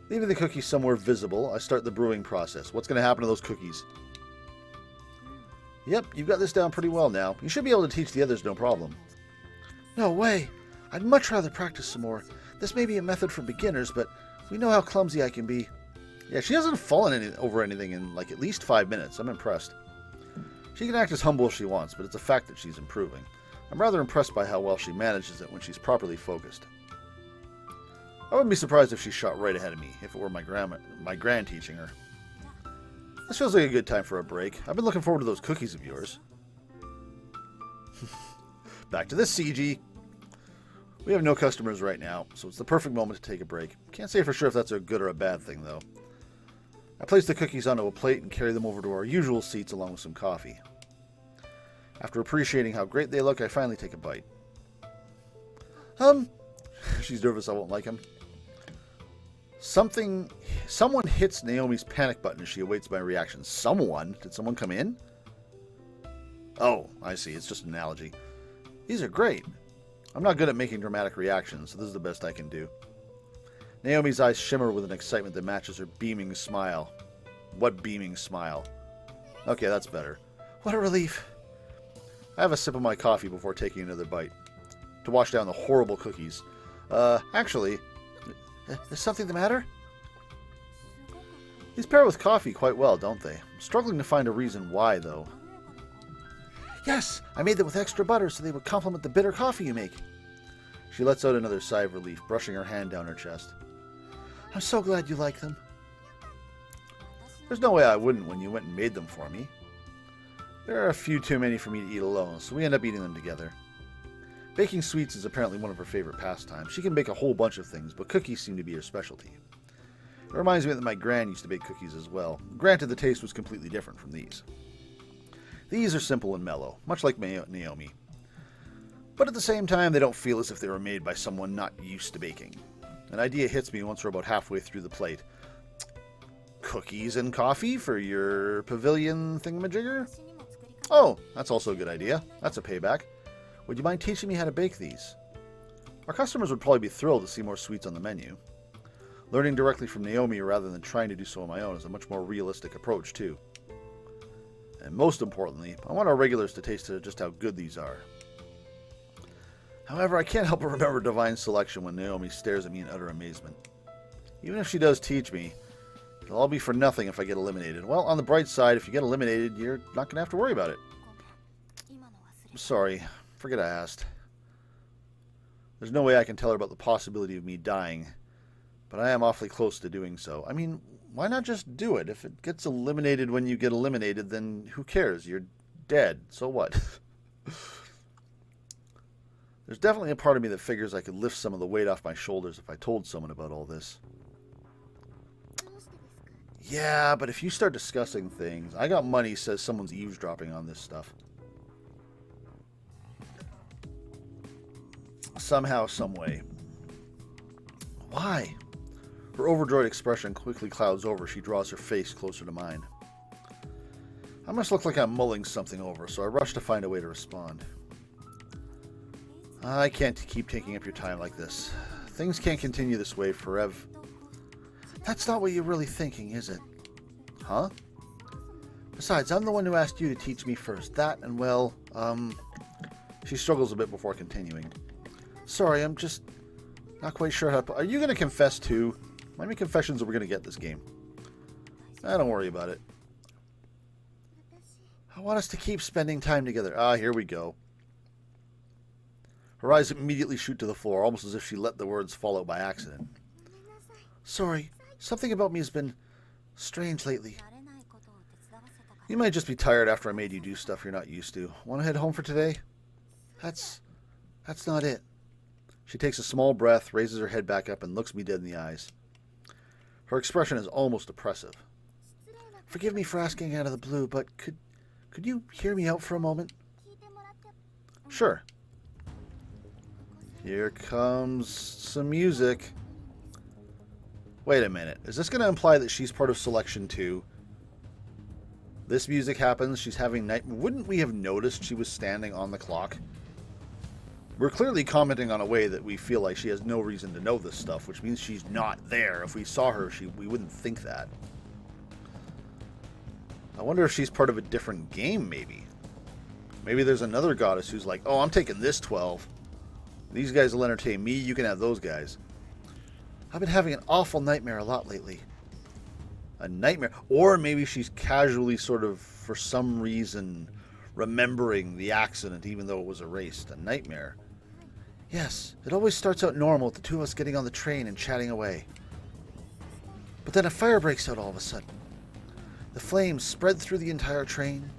Leaving the cookies somewhere visible, I start the brewing process. What's going to happen to those cookies? Yep, you've got this down pretty well now. You should be able to teach the others no problem. No way. I'd much rather practice some more. This may be a method for beginners, but we know how clumsy I can be. Yeah, she hasn't fallen over anything in like at least 5 minutes. I'm impressed. She can act as humble as she wants, but it's a fact that she's improving. I'm rather impressed by how well she manages it when she's properly focused. I wouldn't be surprised if she shot right ahead of me, if it were my grand teaching her. This feels like a good time for a break. I've been looking forward to those cookies of yours. Back to this, CG. We have no customers right now, so it's the perfect moment to take a break. Can't say for sure if that's a good or a bad thing, though. I place the cookies onto a plate and carry them over to our usual seats along with some coffee. After appreciating how great they look, I finally take a bite. She's nervous I won't like him. Someone hits Naomi's panic button as she awaits my reaction. Someone? Did someone come in? Oh, I see. It's just an analogy. These are great. I'm not good at making dramatic reactions, so this is the best I can do. Naomi's eyes shimmer with an excitement that matches her beaming smile. What beaming smile? Okay, that's better. What a relief. I have a sip of my coffee before taking another bite, to wash down the horrible cookies. Actually, is something the matter? These pair with coffee quite well, don't they? I'm struggling to find a reason why, though. Yes, I made them with extra butter so they would complement the bitter coffee you make. She lets out another sigh of relief, brushing her hand down her chest. I'm so glad you like them. There's no way I wouldn't when you went and made them for me. There are a few too many for me to eat alone, so we end up eating them together. Baking sweets is apparently one of her favorite pastimes. She can bake a whole bunch of things, but cookies seem to be her specialty. It reminds me that my gran used to bake cookies as well. Granted, the taste was completely different from these. These are simple and mellow, much like Naomi. But at the same time, they don't feel as if they were made by someone not used to baking. An idea hits me once we're about halfway through the plate. Cookies and coffee for your pavilion thingamajigger? Oh, that's also a good idea. That's a payback. Would you mind teaching me how to bake these? Our customers would probably be thrilled to see more sweets on the menu. Learning directly from Naomi rather than trying to do so on my own is a much more realistic approach, too. And most importantly, I want our regulars to taste just how good these are. However, I can't help but remember Divine's selection when Naomi stares at me in utter amazement. Even if she does teach me, it'll all be for nothing if I get eliminated. Well, on the bright side, if you get eliminated, you're not going to have to worry about it. I'm sorry. Forget I asked. There's no way I can tell her about the possibility of me dying, but I am awfully close to doing so. I mean, why not just do it? If it gets eliminated when you get eliminated, then who cares? You're dead. So what? There's definitely a part of me that figures I could lift some of the weight off my shoulders if I told someone about all this. Yeah, but if you start discussing things, I got money says someone's eavesdropping on this stuff. Somehow, someway. Why? Her overjoyed expression quickly clouds over. She draws her face closer to mine. I must look like I'm mulling something over, so I rush to find a way to respond. I can't keep taking up your time like this. Things can't continue this way forever. That's not what you're really thinking, is it? Huh? Besides, I'm the one who asked you to teach me first. That and, well, She struggles a bit before continuing. Sorry, I'm just not quite sure how to... Are you going to confess too? How many confessions are we going to get this game? Don't worry about it. I want us to keep spending time together. Here we go. Her eyes immediately shoot to the floor, almost as if she let the words fall out by accident. Sorry, something about me has been strange lately. You might just be tired after I made you do stuff you're not used to. Want to head home for today? That's not it. She takes a small breath, raises her head back up, and looks me dead in the eyes. Her expression is almost oppressive. Forgive me for asking out of the blue, but could you hear me out for a moment? Sure. Here comes some music. Wait a minute. Is this going to imply that she's part of Selection 2? This music happens. She's having night... Wouldn't we have noticed she was standing on the clock? We're clearly commenting on a way that we feel like she has no reason to know this stuff, which means she's not there. If we saw her, we wouldn't think that. I wonder if she's part of a different game, maybe. Maybe there's another goddess who's like, oh, I'm taking this 12. These guys will entertain me. You can have those guys. I've been having an awful nightmare a lot lately. A nightmare? Or maybe she's casually sort of, for some reason, remembering the accident even though it was erased. A nightmare. Yes, it always starts out normal with the two of us getting on the train and chatting away. But then a fire breaks out all of a sudden. The flames spread through the entire train,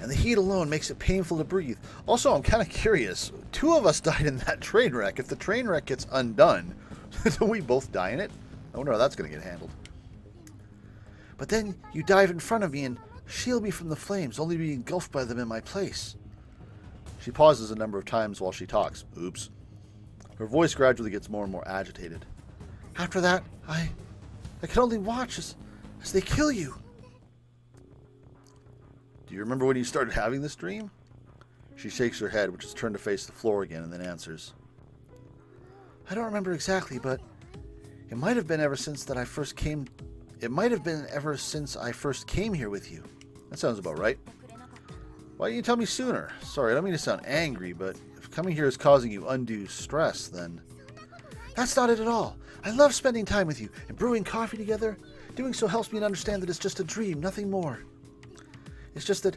and the heat alone makes it painful to breathe. Also, I'm kind of curious. 2 of us died in that train wreck. If the train wreck gets undone, do we both die in it? I wonder how that's going to get handled. But then you dive in front of me and shield me from the flames, only to be engulfed by them in my place. She pauses a number of times while she talks. Oops. Her voice gradually gets more and more agitated. After that, I can only watch as they kill you. Do you remember when you started having this dream? She shakes her head, which is turned to face the floor again, and then answers. I don't remember exactly, but it might have been ever since I first came here with you. That sounds about right. Why didn't you tell me sooner? Sorry, I don't mean to sound angry, but if coming here is causing you undue stress, then... That's not it at all. I love spending time with you and brewing coffee together. Doing so helps me to understand that it's just a dream, nothing more. It's just that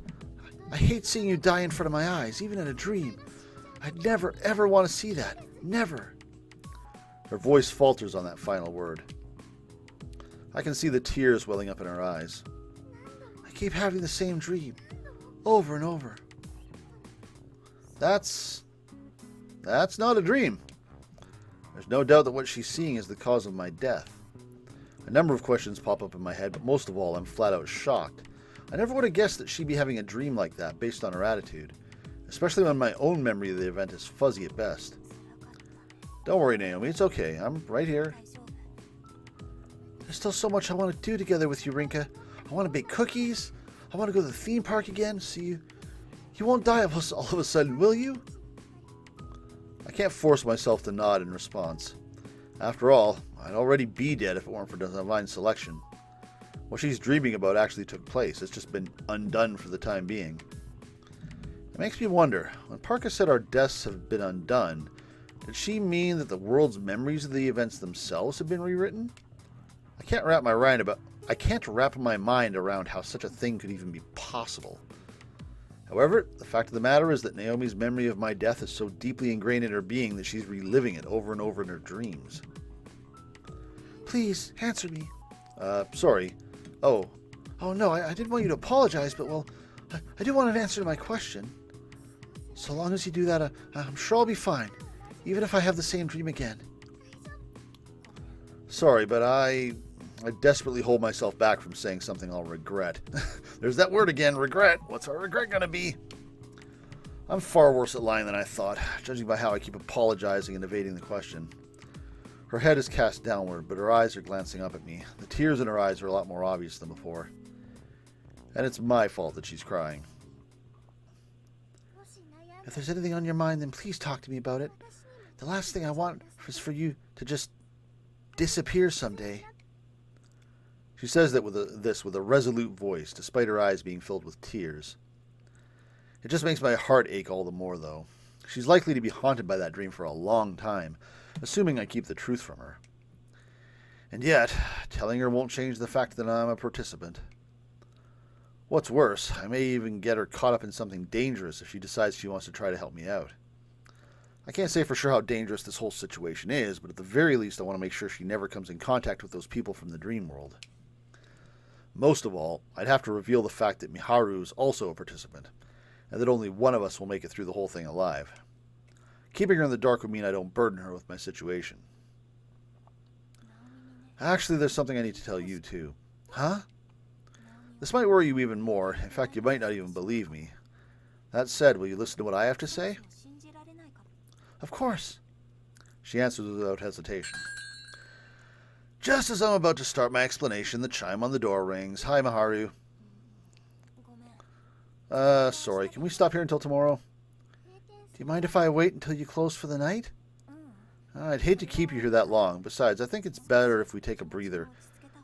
I hate seeing you die in front of my eyes, even in a dream. I'd never, ever want to see that. Never. Her voice falters on that final word. I can see the tears welling up in her eyes. I keep having the same dream, over and over. That's not a dream. There's no doubt that what she's seeing is the cause of my death. A number of questions pop up in my head, but most of all, I'm flat out shocked. I never would have guessed that she'd be having a dream like that based on her attitude, especially when my own memory of the event is fuzzy at best. Don't worry, Naomi, it's okay. I'm right here. There's still so much I want to do together with you, Rinka. I want to bake cookies. I want to go to the theme park again. See you. You won't die of us all of a sudden, will you? I can't force myself to nod in response. After all, I'd already be dead if it weren't for divine selection. What she's dreaming about actually took place. It's just been undone for the time being. It makes me wonder, when Parker said our deaths have been undone, did she mean that the world's memories of the events themselves have been rewritten? I can't wrap my mind around how such a thing could even be possible. However, the fact of the matter is that Naomi's memory of my death is so deeply ingrained in her being that she's reliving it over and over in her dreams. Please, answer me. Sorry. Oh no, I didn't want you to apologize, but well, I do want an answer to my question. So long as you do that, I'm sure I'll be fine, even if I have the same dream again. Sorry, but I desperately hold myself back from saying something I'll regret. There's that word again, regret. What's our regret gonna be? I'm far worse at lying than I thought, judging by how I keep apologizing and evading the question. Her head is cast downward, but her eyes are glancing up at me. The tears in her eyes are a lot more obvious than before. And it's my fault that she's crying. If there's anything on your mind, then please talk to me about it. The last thing I want is for you to just disappear someday. She says that with a resolute voice, despite her eyes being filled with tears. It just makes my heart ache all the more, though. She's likely to be haunted by that dream for a long time, assuming I keep the truth from her. And yet, telling her won't change the fact that I'm a participant. What's worse, I may even get her caught up in something dangerous if she decides she wants to try to help me out. I can't say for sure how dangerous this whole situation is, but at the very least I want to make sure she never comes in contact with those people from the dream world. Most of all, I'd have to reveal the fact that Miharu is also a participant, and that only one of us will make it through the whole thing alive. Keeping her in the dark would mean I don't burden her with my situation. Actually, there's something I need to tell you too. Huh? This might worry you even more. In fact, you might not even believe me. That said, will you listen to what I have to say? Of course. She answers without hesitation. Just as I'm about to start my explanation, the chime on the door rings. Hi, Miharu. Sorry, can we stop here until tomorrow? Do you mind if I wait until you close for the night? I'd hate to keep you here that long. Besides, I think it's better if we take a breather.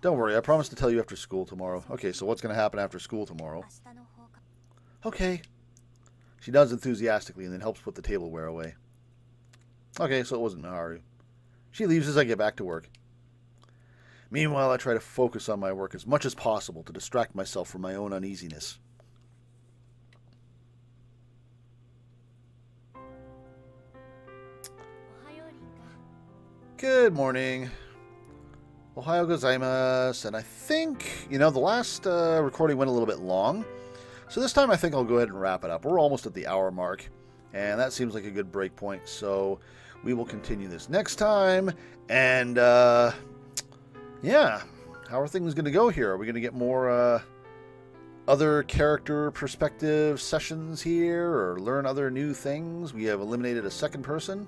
Don't worry, I promise to tell you after school tomorrow. Okay, so what's going to happen after school tomorrow? Okay. She nods enthusiastically and then helps put the tableware away. Okay, so it wasn't Miharu. She leaves as I get back to work. Meanwhile, I try to focus on my work as much as possible to distract myself from my own uneasiness. Good morning. Ohayo gozaimasu. And I think, the last recording went a little bit long. So this time I think I'll go ahead and wrap it up. We're almost at the hour mark. And that seems like a good break point. So we will continue this next time. And, yeah. How are things going to go here? Are we going to get more other character perspective sessions here or learn other new things. We have eliminated a second person,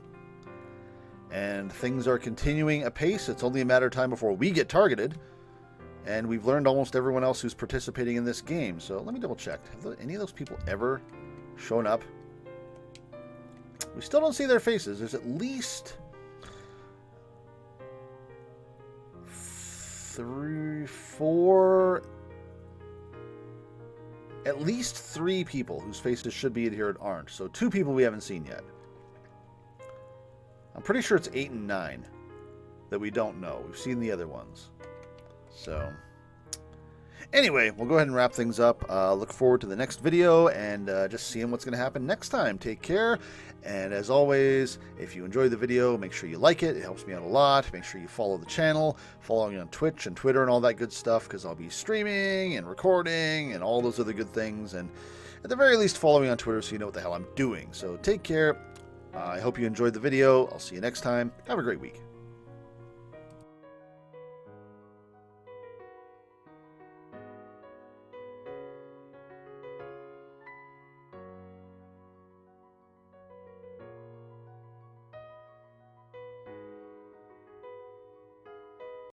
and things are continuing apace. It's only a matter of time before we get targeted, and we've learned almost everyone else who's participating in this game. So let me double check. Have any of those people ever shown up? We still don't see their faces. There's at least 3, 4... At least 3 people whose faces should be in here aren't. So 2 people we haven't seen yet. I'm pretty sure it's 8 and 9 that we don't know. We've seen the other ones. So, anyway, we'll go ahead and wrap things up. Look forward to the next video and just seeing what's going to happen next time. Take care. And as always, if you enjoyed the video, make sure you like it. It helps me out a lot. Make sure you follow the channel. Follow me on Twitch and Twitter and all that good stuff, because I'll be streaming and recording and all those other good things. And at the very least, follow me on Twitter so you know what the hell I'm doing. So take care. I hope you enjoyed the video. I'll see you next time. Have a great week.